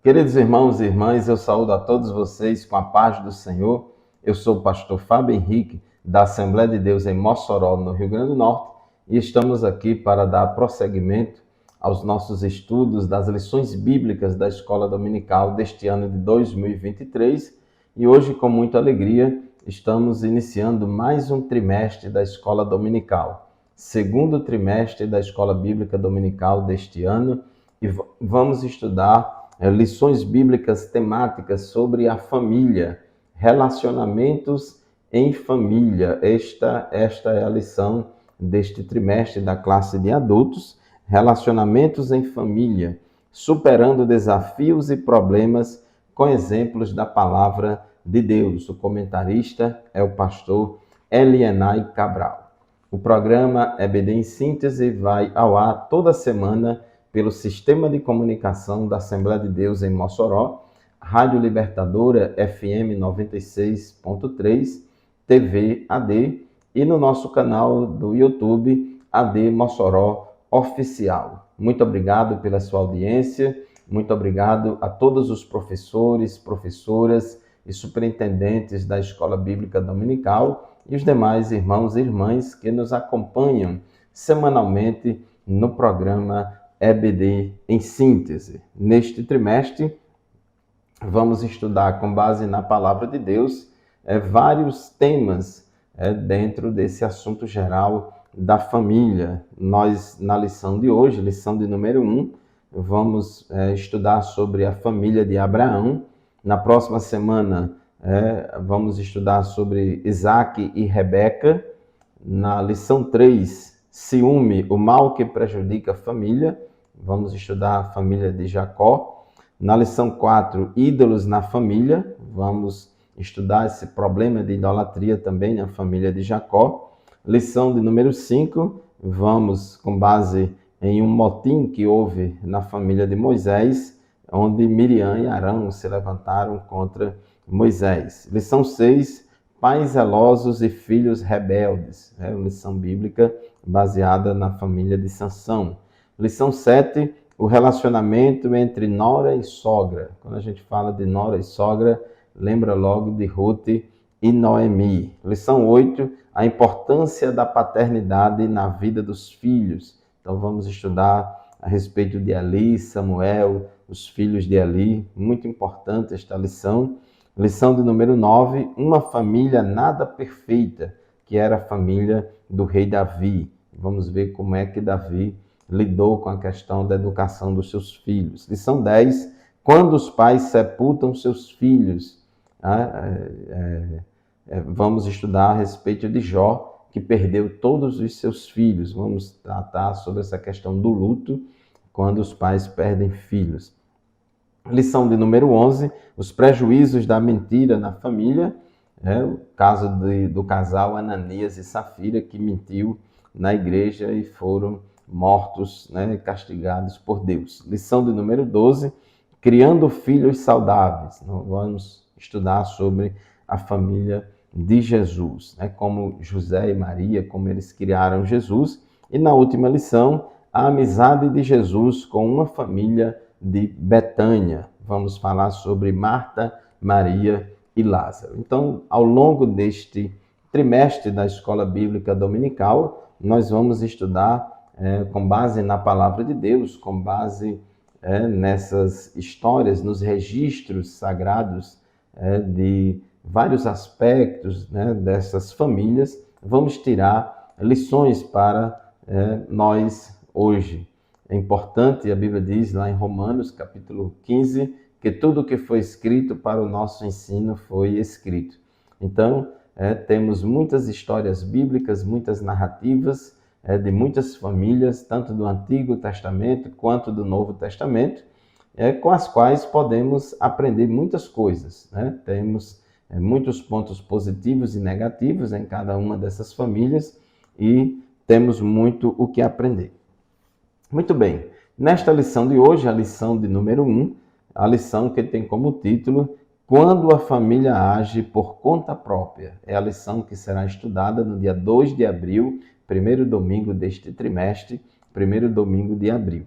Queridos irmãos e irmãs, eu saúdo a todos vocês com a paz do Senhor. Eu sou o pastor Fábio Henrique, da Assembleia de Deus em Mossoró, no Rio Grande do Norte, e estamos aqui para dar prosseguimento aos nossos estudos das lições bíblicas da Escola Dominical deste ano de 2023. E hoje, com muita alegria, estamos iniciando mais um trimestre da Escola Dominical, segundo trimestre da Escola Bíblica Dominical deste ano, e vamos estudar lições bíblicas temáticas sobre a família, relacionamentos em família. Esta é a lição deste trimestre da classe de adultos, relacionamentos em família, superando desafios e problemas com exemplos da palavra de Deus. O comentarista é o pastor Elienay Cabral. O programa EBD em Síntese vai ao ar toda semana pelo Sistema de Comunicação da Assembleia de Deus em Mossoró, Rádio Libertadora FM 96.3, TV AD e no nosso canal do YouTube AD Mossoró Oficial. Muito obrigado pela sua audiência, muito obrigado a todos os professores, professoras e superintendentes da Escola Bíblica Dominical e os demais irmãos e irmãs que nos acompanham semanalmente no programa EBD em Síntese. Neste trimestre, vamos estudar, com base na Palavra de Deus, vários temas dentro desse assunto geral da família. Nós, na lição de hoje, lição de número 1, vamos estudar sobre a família de Abraão. Na próxima semana, vamos estudar sobre Isaac e Rebeca. Na lição 3, ciúme, o mal que prejudica a família. Vamos estudar a família de Jacó. Na lição 4, ídolos na família. Vamos estudar esse problema de idolatria também na família de Jacó. Lição de número 5, vamos, com base em um motim que houve na família de Moisés, onde Miriam e Arão se levantaram contra Moisés. Lição 6, pais zelosos e filhos rebeldes. É uma lição bíblica baseada na família de Sansão. Lição 7, o relacionamento entre nora e sogra. Quando a gente fala de nora e sogra, lembra logo de Ruth e Noemi. Lição 8, a importância da paternidade na vida dos filhos. Então vamos estudar a respeito de Eli, Samuel, os filhos de Eli. Muito importante esta lição. Lição de número 9, uma família nada perfeita, que era a família do rei Davi. Vamos ver como é que Davi lidou com a questão da educação dos seus filhos. Lição 10, quando os pais sepultam seus filhos. Vamos estudar a respeito de Jó, que perdeu todos os seus filhos. Vamos tratar sobre essa questão do luto, quando os pais perdem filhos. Lição de número 11, os prejuízos da mentira na família. O caso do casal Ananias e Safira, que mentiu na igreja e foram mortos, castigados por Deus. Lição de número 12, criando filhos saudáveis. Vamos estudar sobre a família de Jesus, como José e Maria, como eles criaram Jesus. E na última lição, a amizade de Jesus com uma família de Betânia. Vamos falar sobre Marta, Maria e Lázaro. Então, ao longo deste trimestre da Escola Bíblica Dominical, nós vamos estudar com base na Palavra de Deus, com base nessas histórias, nos registros sagrados de vários aspectos dessas famílias. Vamos tirar lições para nós hoje. É importante, a Bíblia diz lá em Romanos, capítulo 15, que tudo que foi escrito para o nosso ensino foi escrito. Então, temos muitas histórias bíblicas, muitas narrativas de muitas famílias, tanto do Antigo Testamento quanto do Novo Testamento, com as quais podemos aprender muitas coisas. Temos muitos pontos positivos e negativos em cada uma dessas famílias e temos muito o que aprender. Muito bem, nesta lição de hoje, a lição de número 1, a lição que tem como título Quando a família age por conta própria. É a lição que será estudada no dia 2 de abril, primeiro domingo deste trimestre, primeiro domingo de abril.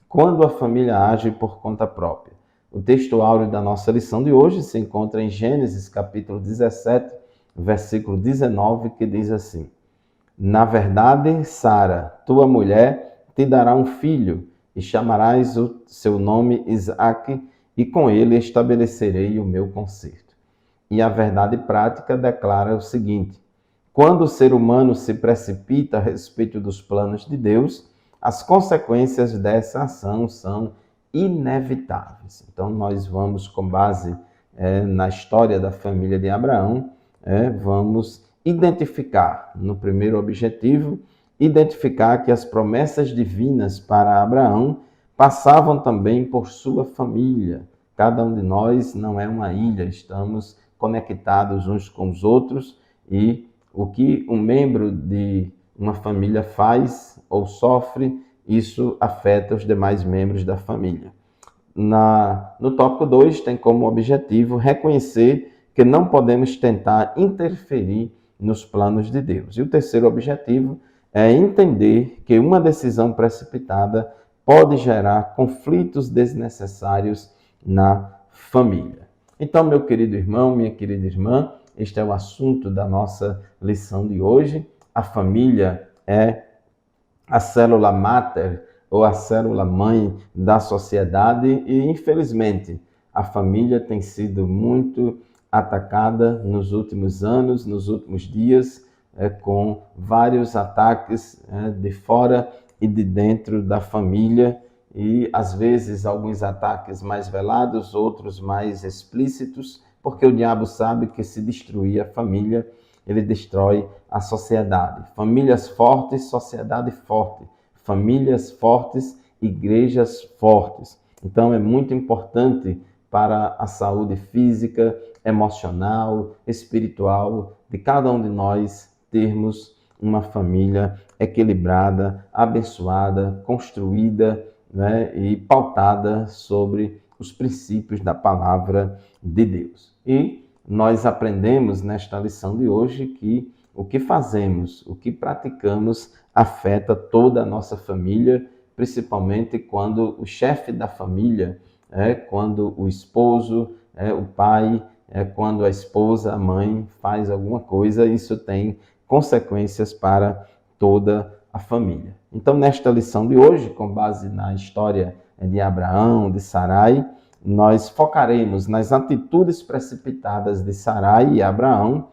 Quando a família age por conta própria. O texto áureo da nossa lição de hoje se encontra em Gênesis capítulo 17, versículo 19, que diz assim: Na verdade, Sara, tua mulher, te dará um filho, e chamarás o seu nome Isaque, e com ele estabelecerei o meu concerto. E a verdade prática declara o seguinte: quando o ser humano se precipita a respeito dos planos de Deus, as consequências dessa ação são inevitáveis. Então, nós vamos, com base na história da família de Abraão, vamos identificar, no primeiro objetivo, identificar que as promessas divinas para Abraão passavam também por sua família. Cada um de nós não é uma ilha, estamos conectados uns com os outros e o que um membro de uma família faz ou sofre, isso afeta os demais membros da família. No tópico 2, tem como objetivo reconhecer que não podemos tentar interferir nos planos de Deus. E o terceiro objetivo é entender que uma decisão precipitada pode gerar conflitos desnecessários na família. Então, meu querido irmão, minha querida irmã, este é o assunto da nossa lição de hoje. A família é a célula máter ou a célula mãe da sociedade e, infelizmente, a família tem sido muito atacada nos últimos anos, nos últimos dias, com vários ataques de fora e de dentro da família e, às vezes, alguns ataques mais velados, outros mais explícitos, porque o diabo sabe que se destruir a família, ele destrói a sociedade. Famílias fortes, sociedade forte. Famílias fortes, igrejas fortes. Então é muito importante para a saúde física, emocional, espiritual de cada um de nós termos uma família equilibrada, abençoada, construída, e pautada sobre os princípios da palavra de Deus. E nós aprendemos nesta lição de hoje que o que fazemos, o que praticamos afeta toda a nossa família, principalmente quando o chefe da família, quando o esposo, o pai, quando a esposa, a mãe faz alguma coisa, isso tem consequências para toda a família. Então, nesta lição de hoje, com base na história de Abraão, de Sarai, nós focaremos nas atitudes precipitadas de Sarai e Abraão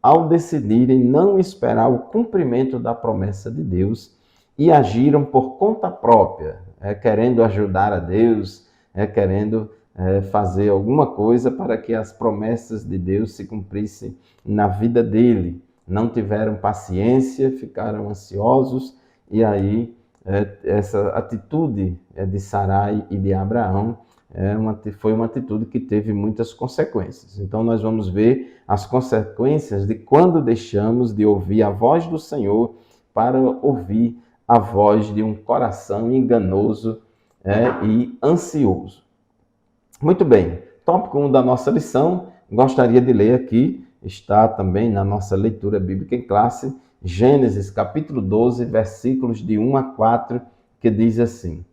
ao decidirem não esperar o cumprimento da promessa de Deus e agiram por conta própria, querendo ajudar a Deus, querendo fazer alguma coisa para que as promessas de Deus se cumprissem na vida dele. Não tiveram paciência, ficaram ansiosos e aí essa atitude de Sarai e de Abraão foi uma atitude que teve muitas consequências. Então nós vamos ver as consequências de quando deixamos de ouvir a voz do Senhor para ouvir a voz de um coração enganoso e ansioso. Muito bem, tópico 1 da nossa lição, gostaria de ler aqui, está também na nossa leitura bíblica em classe, Gênesis capítulo 12, versículos de 1 a 4, que diz assim: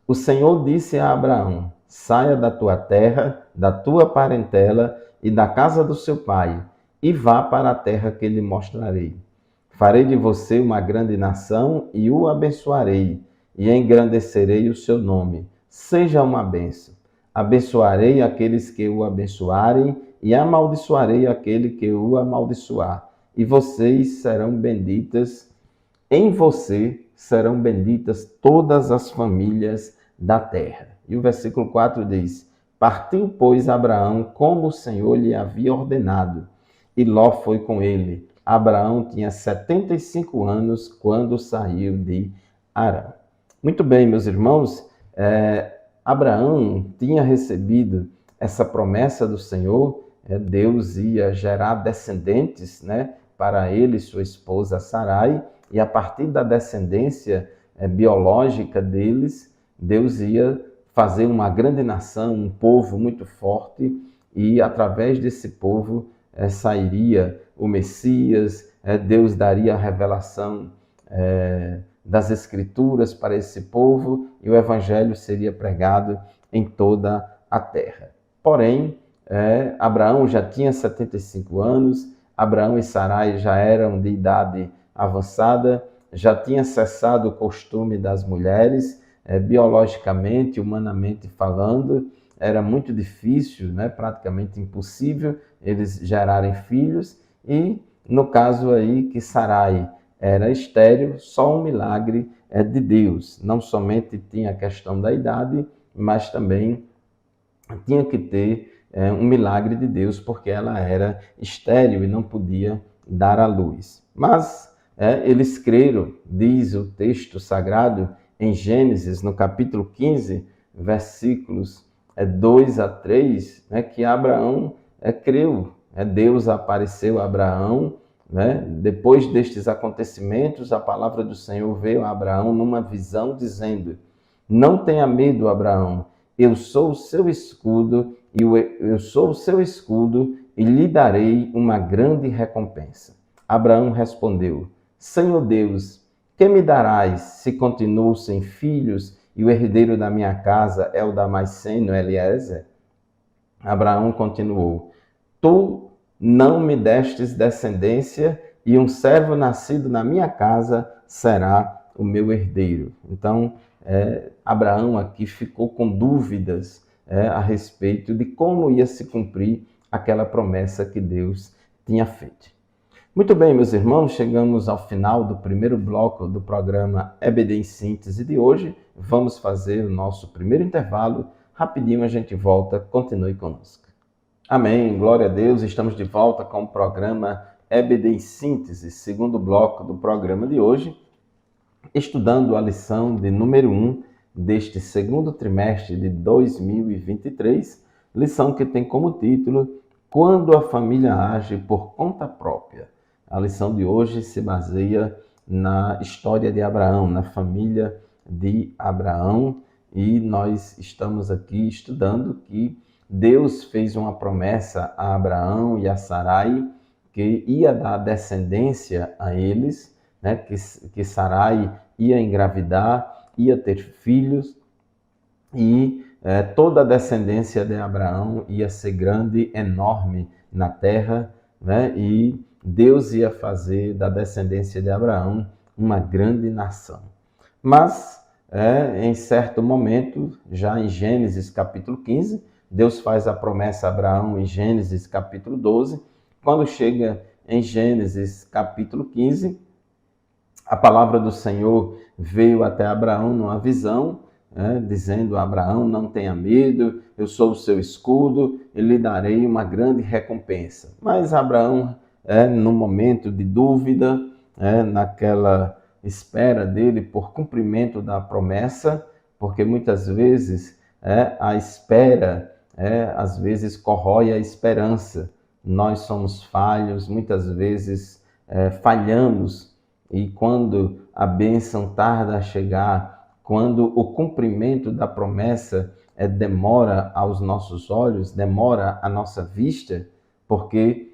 O Senhor disse a Abraão: saia da tua terra, da tua parentela e da casa do seu pai, e vá para a terra que lhe mostrarei. Farei de você uma grande nação e o abençoarei, e engrandecerei o seu nome. Seja uma bênção. Abençoarei aqueles que o abençoarem, e amaldiçoarei aquele que o amaldiçoar. E vocês serão benditas, em você serão benditas todas as famílias da terra. E o versículo 4 diz: Partiu, pois, Abraão como o Senhor lhe havia ordenado, e Ló foi com ele. Abraão tinha 75 anos quando saiu de Harã. Muito bem, meus irmãos, Abraão tinha recebido essa promessa do Senhor, Deus ia gerar descendentes, para ele e sua esposa Sarai, e a partir da descendência biológica deles, Deus ia fazer uma grande nação, um povo muito forte, e através desse povo sairia o Messias, Deus daria a revelação das Escrituras para esse povo, e o Evangelho seria pregado em toda a terra. Porém, Abraão já tinha 75 anos, Abraão e Sarai já eram de idade avançada, já tinha cessado o costume das mulheres, biologicamente, humanamente falando, era muito difícil, praticamente impossível eles gerarem filhos, e no caso aí que Sarai era estéril, só um milagre de Deus. Não somente tinha a questão da idade, mas também tinha que ter um milagre de Deus, porque ela era estéril e não podia dar à luz. Mas eles creram, diz o texto sagrado em Gênesis, no capítulo 15, versículos 2 a 3, que Abraão creu. Deus apareceu a Abraão, depois destes acontecimentos, a palavra do Senhor veio a Abraão numa visão dizendo: não tenha medo, Abraão, eu sou o seu escudo e lhe darei uma grande recompensa. Abraão respondeu: Senhor Deus, que me darás se continuo sem filhos e o herdeiro da minha casa é o Damasceno Eliezer? Abraão continuou: tu não me destes descendência e um servo nascido na minha casa será o meu herdeiro. Então, Abraão aqui ficou com dúvidas a respeito de como ia se cumprir aquela promessa que Deus tinha feito. Muito bem, meus irmãos, chegamos ao final do primeiro bloco do programa EBD em Síntese de hoje. Vamos fazer o nosso primeiro intervalo. Rapidinho a gente volta, continue conosco. Amém, glória a Deus, estamos de volta com o programa EBD em Síntese, segundo bloco do programa de hoje, estudando a lição de número 1 deste segundo trimestre de 2023, lição que tem como título Quando a família age por conta própria. A lição de hoje se baseia na história de Abraão, na família de Abraão, e nós estamos aqui estudando que Deus fez uma promessa a Abraão e a Sarai que ia dar descendência a eles, que Sarai ia engravidar, ia ter filhos, e toda a descendência de Abraão ia ser grande, enorme na terra, e Deus ia fazer da descendência de Abraão uma grande nação. Mas, em certo momento, já em Gênesis capítulo 15, Deus faz a promessa a Abraão em Gênesis capítulo 12. Quando chega em Gênesis capítulo 15, a palavra do Senhor veio até Abraão numa visão, dizendo a Abraão: não tenha medo, eu sou o seu escudo e lhe darei uma grande recompensa. Mas Abraão, no momento de dúvida, naquela espera dele por cumprimento da promessa, porque muitas vezes a espera às vezes corrói a esperança. Nós somos falhos, muitas vezes falhamos, e quando a bênção tarda a chegar, quando o cumprimento da promessa demora aos nossos olhos, demora à nossa vista, porque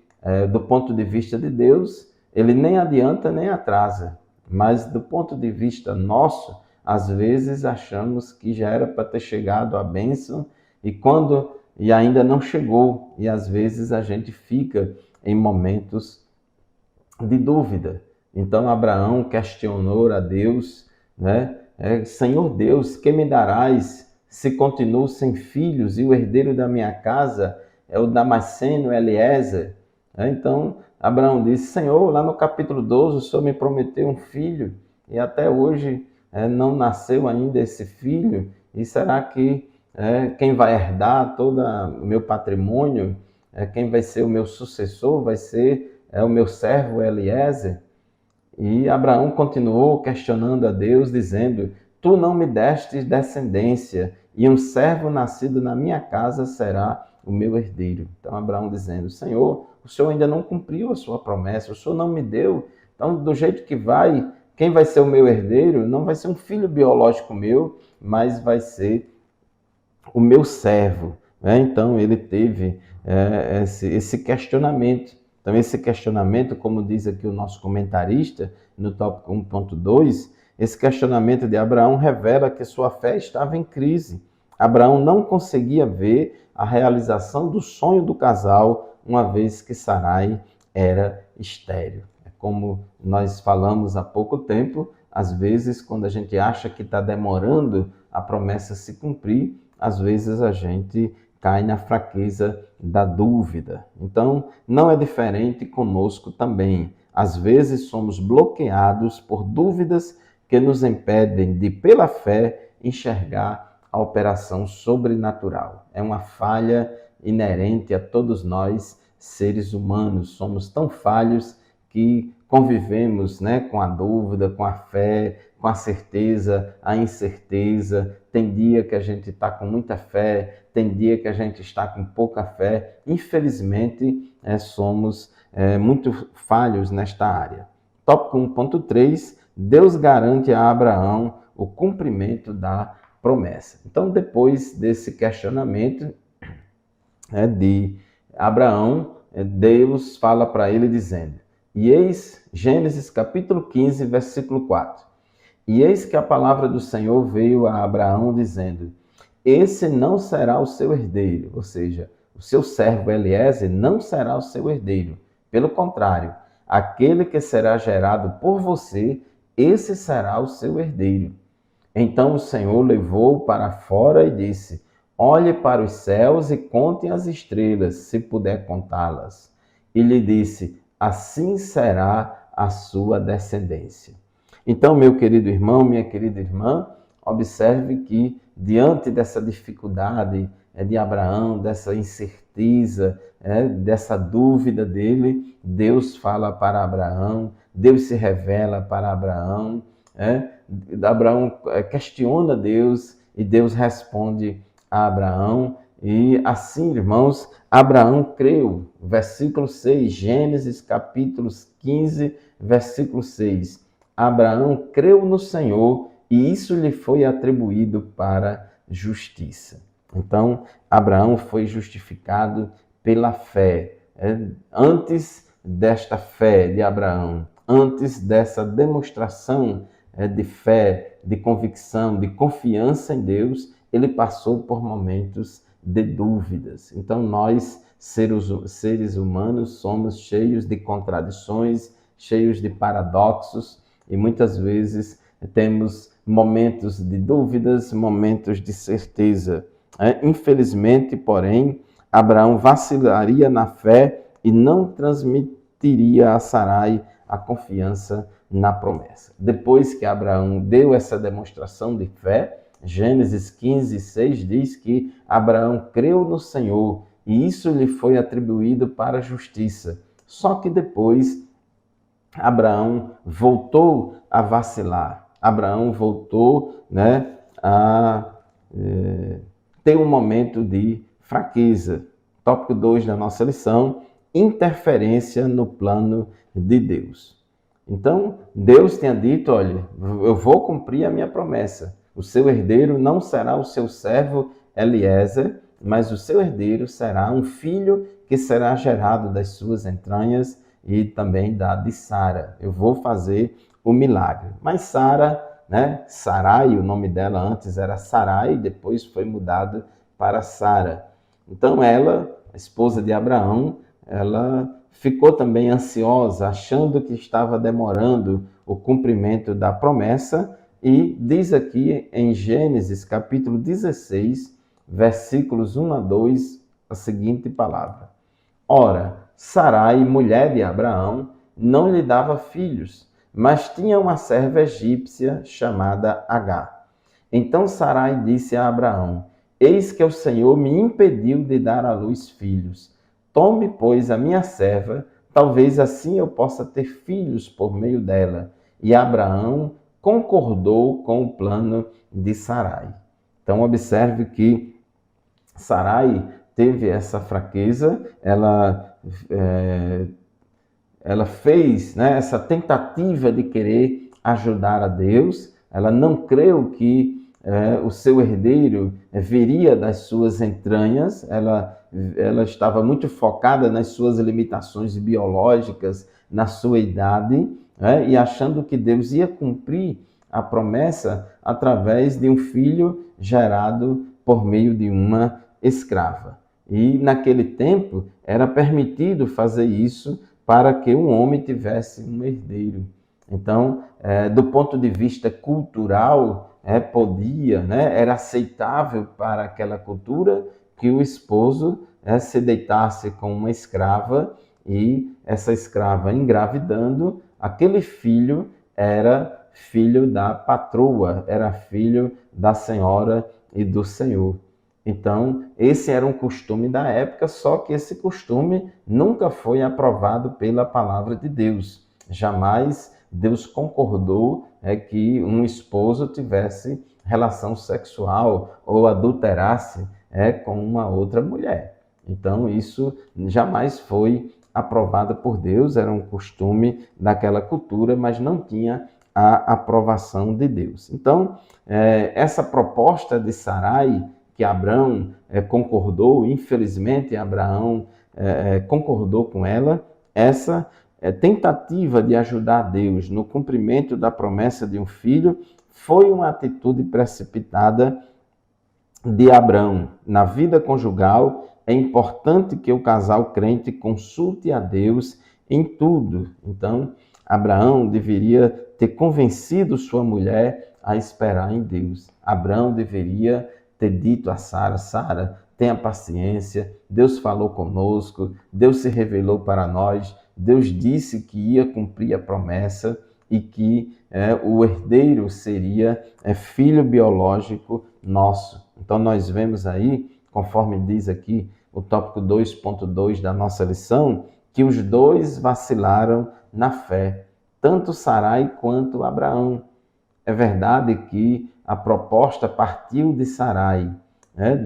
do ponto de vista de Deus, ele nem adianta nem atrasa, mas do ponto de vista nosso, às vezes achamos que já era para ter chegado a bênção e ainda não chegou, e às vezes a gente fica em momentos de dúvida. Então Abraão questionou a Deus, Senhor Deus, que me darás se continuo sem filhos e o herdeiro da minha casa é o Damasceno Eliezer? Então Abraão disse: Senhor, lá no capítulo 12 o Senhor me prometeu um filho e até hoje não nasceu ainda esse filho, e será que quem vai herdar todo o meu patrimônio, quem vai ser o meu sucessor, vai ser o meu servo Eliezer? E Abraão continuou questionando a Deus, dizendo: tu não me destes descendência, e um servo nascido na minha casa será o meu herdeiro. Então Abraão dizendo: Senhor, o Senhor ainda não cumpriu a sua promessa, o Senhor não me deu. Então, do jeito que vai, quem vai ser o meu herdeiro não vai ser um filho biológico meu, mas vai ser o meu servo. Então ele teve esse questionamento. Então esse questionamento, como diz aqui o nosso comentarista, no tópico 1.2, esse questionamento de Abraão revela que sua fé estava em crise. Abraão não conseguia ver a realização do sonho do casal, uma vez que Sarai era estéril. É como nós falamos há pouco tempo, às vezes, quando a gente acha que está demorando a promessa se cumprir, às vezes a gente cai na fraqueza da dúvida. Então, não é diferente conosco também. Às vezes somos bloqueados por dúvidas que nos impedem de, pela fé, enxergar a operação sobrenatural. É uma falha inerente a todos nós, seres humanos. Somos tão falhos que convivemos, com a dúvida, com a fé, com a certeza, a incerteza. Tem dia que a gente está com muita fé, tem dia que a gente está com pouca fé. Infelizmente, somos muito falhos nesta área. Tópico 1.3, Deus garante a Abraão o cumprimento da promessa. Então, depois desse questionamento de Abraão, Deus fala para ele dizendo, e eis, Gênesis capítulo 15, versículo 4, e eis que a palavra do Senhor veio a Abraão dizendo, esse não será o seu herdeiro, ou seja, o seu servo Eliezer não será o seu herdeiro. Pelo contrário, aquele que será gerado por você, esse será o seu herdeiro. Então o Senhor levou-o para fora e disse, olhe para os céus e conte as estrelas, se puder contá-las. E lhe disse, assim será a sua descendência. Então, meu querido irmão, minha querida irmã, observe que diante dessa dificuldade de Abraão, dessa incerteza, dessa dúvida dele, Deus fala para Abraão, Deus se revela para Abraão, Abraão questiona Deus e Deus responde a Abraão. E assim, irmãos, Abraão creu. Versículo 6, Gênesis capítulo 15, versículo 6. Abraão creu no Senhor e isso lhe foi atribuído para justiça. Então, Abraão foi justificado pela fé. Antes desta fé de Abraão, antes dessa demonstração de fé, de convicção, de confiança em Deus, ele passou por momentos de dúvidas. Então, nós, seres humanos, somos cheios de contradições, cheios de paradoxos, e muitas vezes temos momentos de dúvidas, momentos de certeza. Infelizmente, porém, Abraão vacilaria na fé e não transmitiria a Sarai a confiança na promessa. Depois que Abraão deu essa demonstração de fé, Gênesis 15, 6 diz que Abraão creu no Senhor e isso lhe foi atribuído para a justiça. Só que depois Abraão voltou a vacilar. Abraão voltou a ter um momento de fraqueza. Tópico 2 da nossa lição, interferência no plano de Deus. Então, Deus tinha dito, olha, eu vou cumprir a minha promessa. O seu herdeiro não será o seu servo Eliezer, mas o seu herdeiro será um filho que será gerado das suas entranhas e também da de Sara. Eu vou fazer o milagre. Mas Sara, Sarai, o nome dela antes era Sarai, depois foi mudado para Sara. Então ela, a esposa de Abraão, ela ficou também ansiosa, achando que estava demorando o cumprimento da promessa, e diz aqui em Gênesis capítulo 16, versículos 1 a 2, a seguinte palavra. Ora, Sarai, mulher de Abraão, não lhe dava filhos, mas tinha uma serva egípcia chamada Agar. Então Sarai disse a Abraão, eis que o Senhor me impediu de dar à luz filhos. Tome, pois, a minha serva, talvez assim eu possa ter filhos por meio dela. E Abraão concordou com o plano de Sarai. Então observe que Sarai teve essa fraqueza, ela fez essa tentativa de querer ajudar a Deus, ela não creu que o seu herdeiro viria das suas entranhas, ela estava muito focada nas suas limitações biológicas, na sua idade, e achando que Deus ia cumprir a promessa através de um filho gerado por meio de uma escrava. E naquele tempo era permitido fazer isso para que um homem tivesse um herdeiro. Então, do ponto de vista cultural, podia, era aceitável para aquela cultura que o esposo se deitasse com uma escrava e essa escrava engravidando, aquele filho era filho da patroa, era filho da senhora e do senhor. Então, esse era um costume da época, só que esse costume nunca foi aprovado pela palavra de Deus. Jamais Deus concordou que um esposo tivesse relação sexual ou adulterasse com uma outra mulher. Então, isso jamais foi aprovado por Deus, era um costume daquela cultura, mas não tinha a aprovação de Deus. Então, essa proposta de Sarai, que Abraão concordou, infelizmente Abraão concordou com ela, essa tentativa de ajudar Deus no cumprimento da promessa de um filho foi uma atitude precipitada de Abraão. Na vida conjugal, é importante que o casal crente consulte a Deus em tudo. Então, Abraão deveria ter convencido sua mulher a esperar em Deus. Abraão deveria ter dito a Sara: Sara, tenha paciência, Deus falou conosco, Deus se revelou para nós, Deus disse que ia cumprir a promessa e que o herdeiro seria filho biológico nosso. Então nós vemos aí, conforme diz aqui o tópico 2.2 da nossa lição, que os dois vacilaram na fé, tanto Sarai quanto Abraão. É verdade que a proposta partiu de Sarai,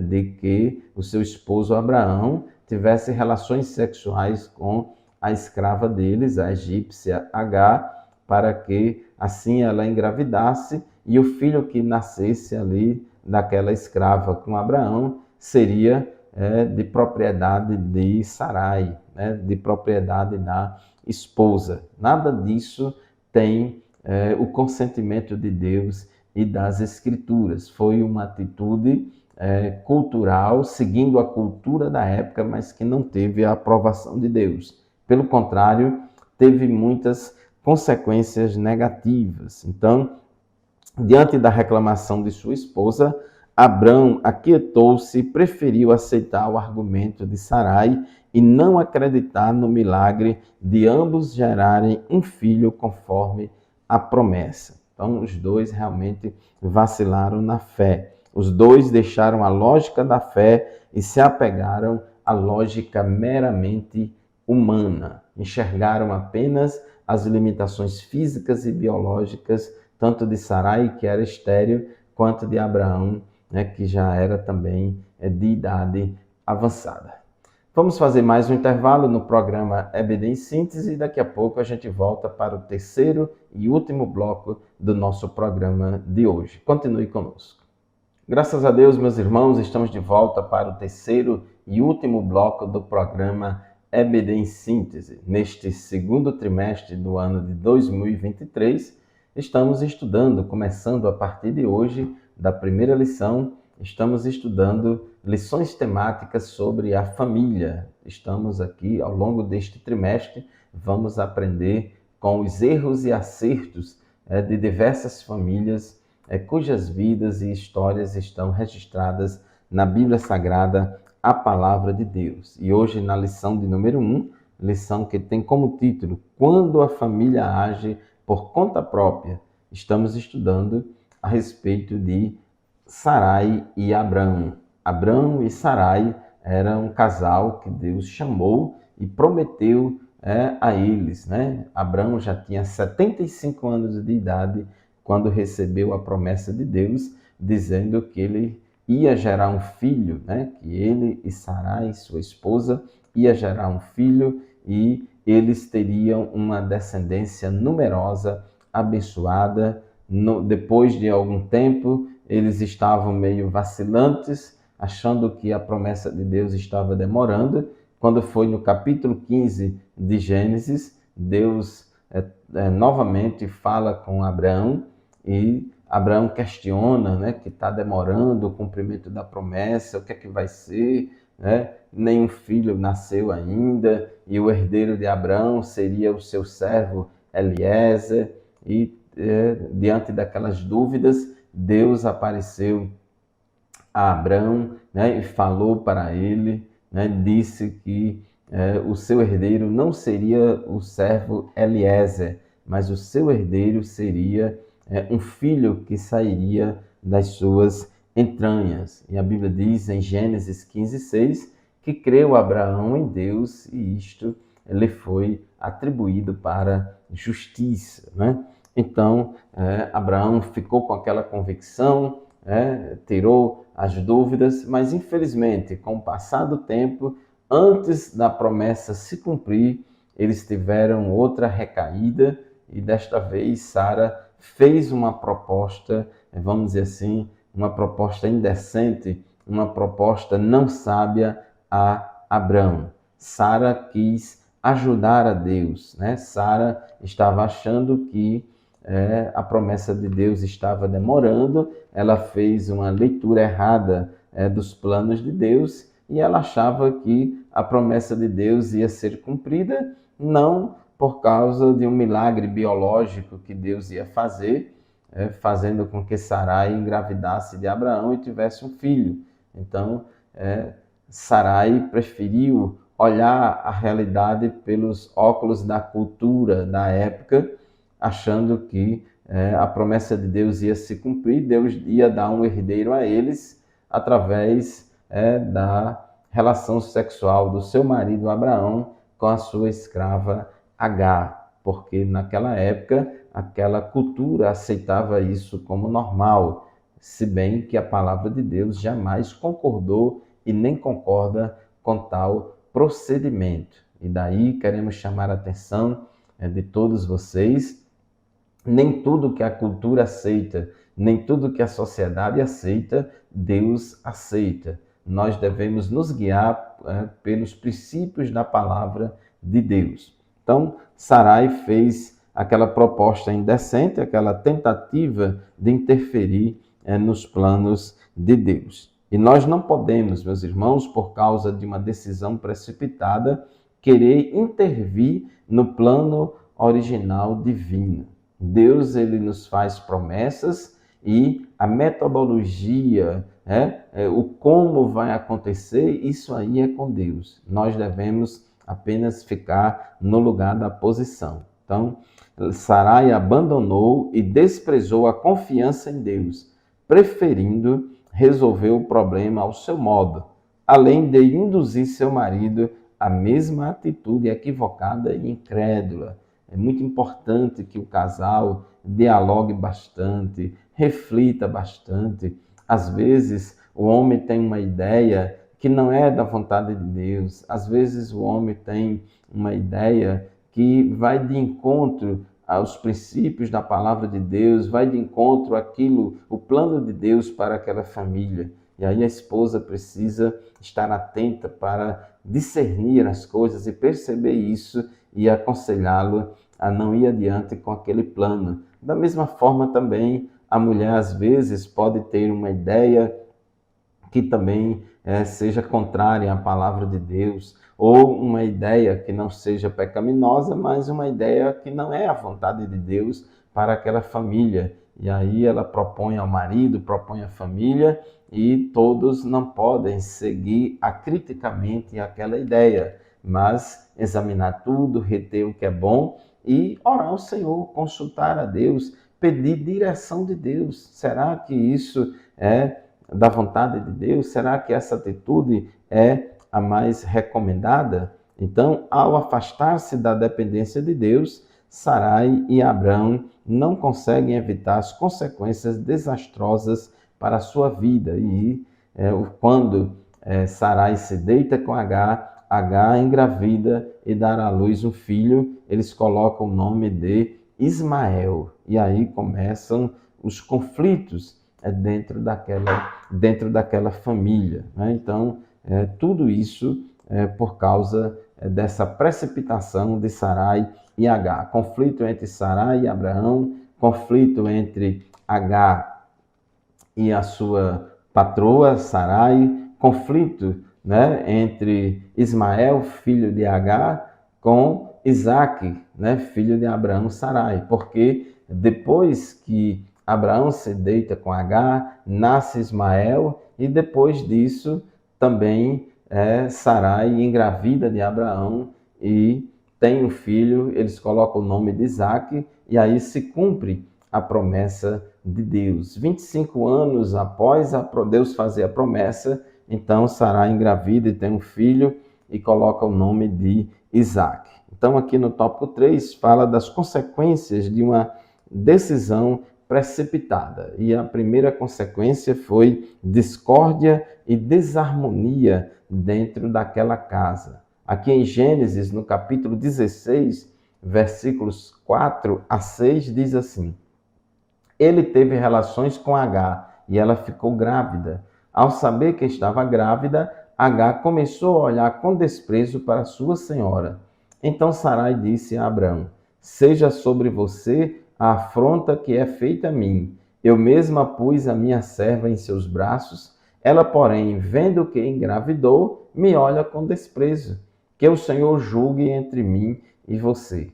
de que o seu esposo Abraão tivesse relações sexuais com a escrava deles, a egípcia Agar, para que assim ela engravidasse e o filho que nascesse ali daquela escrava com Abraão seria de propriedade de Sarai, de propriedade da esposa. Nada disso tem o consentimento de Deus e das Escrituras. Foi uma atitude cultural, seguindo a cultura da época, mas que não teve a aprovação de Deus. Pelo contrário, teve muitas consequências negativas. Então, diante da reclamação de sua esposa, Abrão aquietou-se e preferiu aceitar o argumento de Sarai e não acreditar no milagre de ambos gerarem um filho conforme a promessa. Então, os dois realmente vacilaram na fé. Os dois deixaram a lógica da fé e se apegaram à lógica meramente humana. Enxergaram apenas as limitações físicas e biológicas, tanto de Sarai, que era estéril, quanto de Abraão, que já era também de idade avançada. Vamos fazer mais um intervalo no programa EBD em Síntese e daqui a pouco a gente volta para o terceiro e último bloco do nosso programa de hoje. Continue conosco. Graças a Deus, meus irmãos, estamos de volta para o terceiro e último bloco do programa EBD em Síntese. Neste segundo trimestre do ano de 2023, estamos estudando, começando a partir de hoje, da primeira lição, estamos estudando lições temáticas sobre a família. Estamos aqui, ao longo deste trimestre, vamos aprender com os erros e acertos de diversas famílias cujas vidas e histórias estão registradas na Bíblia Sagrada, a Palavra de Deus. E hoje, na lição de número 1, lição que tem como título Quando a Família Age por Conta Própria, estamos estudando a respeito de Sarai e Abrão. Abrão e Sarai eram um casal que Deus chamou e prometeu a eles. Abrão já tinha 75 anos de idade quando recebeu a promessa de Deus, dizendo que ele ia gerar um filho, que ele e Sarai, sua esposa, ia gerar um filho e eles teriam uma descendência numerosa, abençoada. Depois de algum tempo, eles estavam meio vacilantes, achando que a promessa de Deus estava demorando. Quando foi no capítulo 15 de Gênesis, Deus novamente fala com Abraão e Abraão questiona, né, que está demorando o cumprimento da promessa, o que é que vai ser, né? Nenhum filho nasceu ainda, e o herdeiro de Abraão seria o seu servo Eliezer, e diante daquelas dúvidas, Deus apareceu a Abraão, né, e falou para ele, né, disse que o seu herdeiro não seria o servo Eliezer, mas o seu herdeiro seria um filho que sairia das suas entranhas. E a Bíblia diz em Gênesis 15:6 que creu Abraão em Deus e isto lhe foi atribuído para justiça, né? Então, Abraão ficou com aquela convicção, tirou as dúvidas, mas infelizmente, com o passar do tempo, antes da promessa se cumprir, eles tiveram outra recaída e desta vez Sara fez uma proposta, vamos dizer assim, uma proposta indecente, uma proposta não sábia a Abraão. Sara quis ajudar a Deus, né? Sara estava achando que a promessa de Deus estava demorando, ela fez uma leitura errada dos planos de Deus e ela achava que a promessa de Deus ia ser cumprida, não por causa de um milagre biológico que Deus ia fazer, fazendo com que Sarai engravidasse de Abraão e tivesse um filho. Então, Sarai preferiu olhar a realidade pelos óculos da cultura da época, achando que a promessa de Deus ia se cumprir, Deus ia dar um herdeiro a eles através da relação sexual do seu marido Abraão com a sua escrava Agar, porque naquela época aquela cultura aceitava isso como normal, se bem que a palavra de Deus jamais concordou e nem concorda com tal procedimento. E daí queremos chamar a atenção de todos vocês. Nem tudo que a cultura aceita, nem tudo que a sociedade aceita, Deus aceita. Nós devemos nos guiar pelos princípios da palavra de Deus. Então, Sarai fez aquela proposta indecente, aquela tentativa de interferir nos planos de Deus. E nós não podemos, meus irmãos, por causa de uma decisão precipitada, querer intervir no plano original divino. Deus, ele nos faz promessas e a metodologia, o como vai acontecer, isso aí é com Deus. Nós devemos apenas ficar no lugar da posição. Então, Sarai abandonou e desprezou a confiança em Deus, preferindo resolver o problema ao seu modo, além de induzir seu marido à mesma atitude equivocada e incrédula. É muito importante que o casal dialogue bastante, reflita bastante. Às vezes, o homem tem uma ideia que não é da vontade de Deus. Às vezes, o homem tem uma ideia que vai de encontro aos princípios da palavra de Deus, vai de encontro àquilo, o plano de Deus para aquela família. E aí a esposa precisa estar atenta para discernir as coisas e perceber isso e aconselhá-lo a não ir adiante com aquele plano. Da mesma forma também, a mulher às vezes pode ter uma ideia que também seja contrária à palavra de Deus, ou uma ideia que não seja pecaminosa, mas uma ideia que não é a vontade de Deus para aquela família. E aí ela propõe ao marido, propõe à família, e todos não podem seguir acriticamente aquela ideia, mas examinar tudo, reter o que é bom e orar ao Senhor, consultar a Deus, pedir direção de Deus. Será que isso é da vontade de Deus? Será que essa atitude é a mais recomendada? Então, ao afastar-se da dependência de Deus, Sarai e Abrão não conseguem evitar as consequências desastrosas para a sua vida. E quando Sarai se deita com Agar, Agar engravida e dará à luz um filho, eles colocam o nome de Ismael. E aí começam os conflitos dentro daquela família, né? Então, tudo isso por causa dessa precipitação de Sarai e Agar. Conflito entre Sarai e Abraão, conflito entre Agar e a sua patroa, Sarai, conflito, né, entre Ismael, filho de Agar, com Isaque, né, filho de Abraão, Sarai, porque depois que Abraão se deita com Agar, nasce Ismael, e depois disso também Sarai engravida de Abraão e tem um filho, eles colocam o nome de Isaque, e aí se cumpre a promessa de Deus. 25 anos após Deus fazer a promessa, então Sarai engravida e tem um filho e coloca o nome de Isaque. Então aqui no tópico 3 fala das consequências de uma decisão precipitada. E a primeira consequência foi discórdia e desarmonia dentro daquela casa. Aqui em Gênesis, no capítulo 16, versículos 4 a 6, diz assim: ele teve relações com Agar e ela ficou grávida. Ao saber que estava grávida, Agar começou a olhar com desprezo para sua senhora. Então Sarai disse a Abrão: seja sobre você a afronta que é feita a mim. Eu mesma pus a minha serva em seus braços. Ela, porém, vendo que engravidou, me olha com desprezo. Que o Senhor julgue entre mim e você.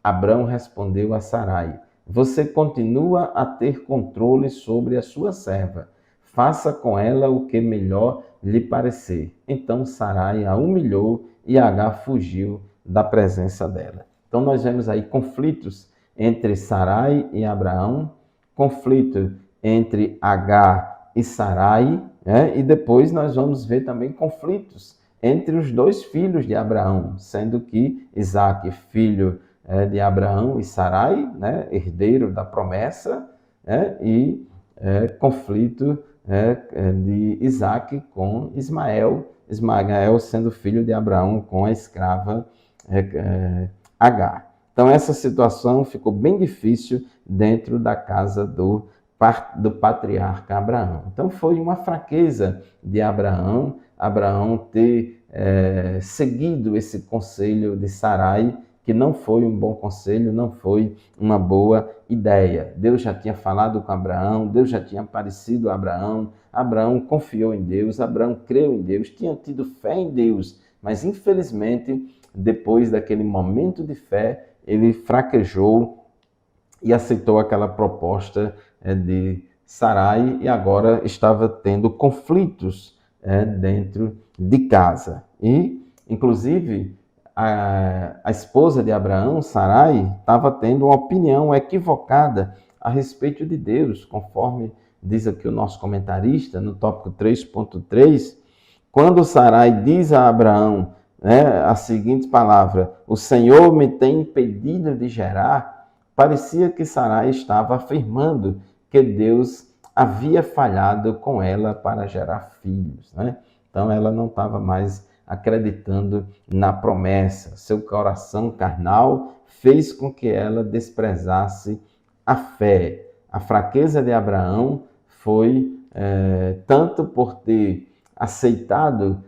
Abrão respondeu a Sarai: você continua a ter controle sobre a sua serva. Faça com ela o que melhor lhe parecer. Então Sarai a humilhou e Agar fugiu da presença dela. Então nós vemos aí conflitos entre Sarai e Abraão, conflito entre Agar e Sarai, e depois nós vamos ver também conflitos entre os dois filhos de Abraão, sendo que Isaque, filho de Abraão e Sarai, herdeiro da promessa, e conflito de Isaque com Ismael, Ismael sendo filho de Abraão com a escrava Agar. Então essa situação ficou bem difícil dentro da casa do patriarca Abraão. Então foi uma fraqueza de Abraão ter seguido esse conselho de Sarai, que não foi um bom conselho, não foi uma boa ideia. Deus já tinha falado com Abraão, Deus já tinha aparecido a Abraão, Abraão confiou em Deus, Abraão creu em Deus, tinha tido fé em Deus, mas infelizmente, depois daquele momento de fé, ele fraquejou e aceitou aquela proposta de Sarai e agora estava tendo conflitos dentro de casa. E, inclusive, a esposa de Abraão, Sarai, estava tendo uma opinião equivocada a respeito de Deus, conforme diz aqui o nosso comentarista, no tópico 3.3, quando Sarai diz a Abraão a seguinte palavra: o Senhor me tem impedido de gerar, parecia que Sarai estava afirmando que Deus havia falhado com ela para gerar filhos. Então ela não estava mais acreditando na promessa. Seu coração carnal fez com que ela desprezasse a fé. A fraqueza de Abraão foi tanto por ter aceitado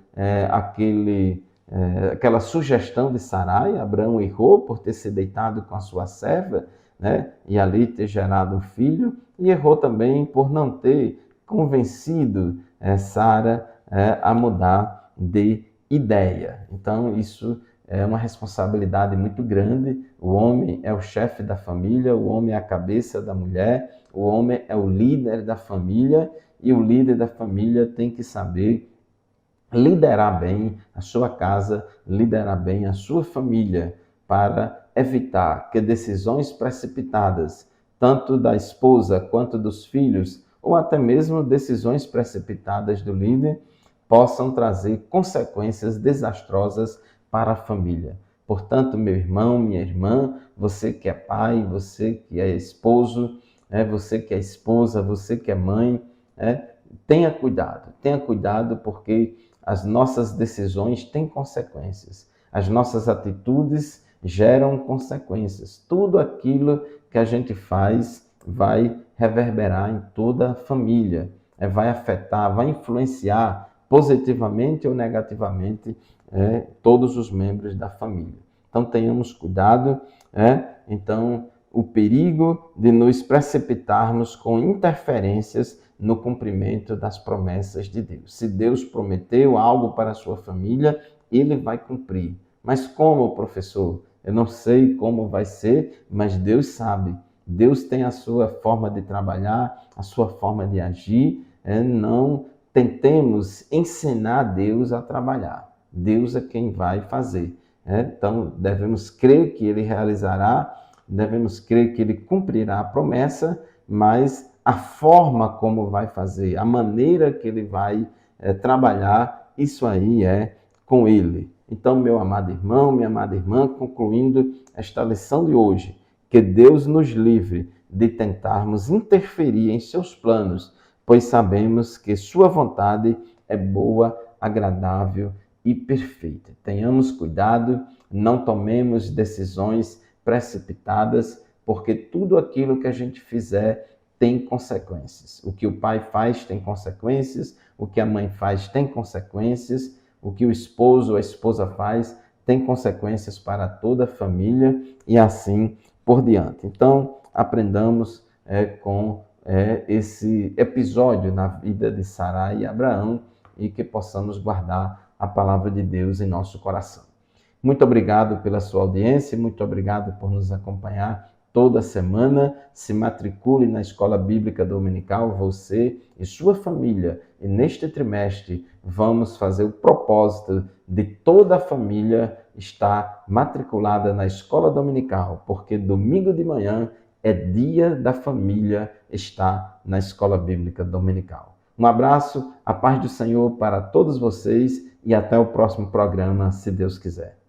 aquela sugestão de Sarai. Abraão errou por ter se deitado com a sua serva, e ali ter gerado um filho, e errou também por não ter convencido Sara a mudar de ideia. Então isso é uma responsabilidade muito grande. O homem é o chefe da família, o homem é a cabeça da mulher, o homem é o líder da família, e o líder da família tem que saber liderar bem a sua casa, liderar bem a sua família, para evitar que decisões precipitadas, tanto da esposa quanto dos filhos, ou até mesmo decisões precipitadas do líder, possam trazer consequências desastrosas para a família. Portanto, meu irmão, minha irmã, você que é pai, você que é esposo, você que é esposa, você que é mãe, tenha cuidado porque as nossas decisões têm consequências. As nossas atitudes geram consequências. Tudo aquilo que a gente faz vai reverberar em toda a família, vai afetar, vai influenciar positivamente ou negativamente todos os membros da família. Então tenhamos cuidado. Então o perigo de nos precipitarmos com interferências no cumprimento das promessas de Deus. Se Deus prometeu algo para a sua família, Ele vai cumprir. Mas como, professor? Eu não sei como vai ser, mas Deus sabe. Deus tem a sua forma de trabalhar, a sua forma de agir. Não tentemos ensinar Deus a trabalhar. Deus é quem vai fazer. Então, devemos crer que Ele realizará, devemos crer que Ele cumprirá a promessa, mas a forma como vai fazer, a maneira que Ele vai trabalhar, isso aí é com Ele. Então, meu amado irmão, minha amada irmã, concluindo esta lição de hoje, que Deus nos livre de tentarmos interferir em seus planos, pois sabemos que sua vontade é boa, agradável e perfeita. Tenhamos cuidado, não tomemos decisões precipitadas, porque tudo aquilo que a gente fizer tem consequências. O que o pai faz tem consequências, o que a mãe faz tem consequências, o que o esposo ou a esposa faz tem consequências para toda a família e assim por diante. Então, aprendamos com esse episódio na vida de Sarai e Abraão e que possamos guardar a palavra de Deus em nosso coração. Muito obrigado pela sua audiência, muito obrigado por nos acompanhar toda semana. Se matricule na Escola Bíblica Dominical, você e sua família. E neste trimestre vamos fazer o propósito de toda a família estar matriculada na Escola Dominical, porque domingo de manhã é dia da família estar na Escola Bíblica Dominical. Um abraço, a paz do Senhor para todos vocês e até o próximo programa, se Deus quiser.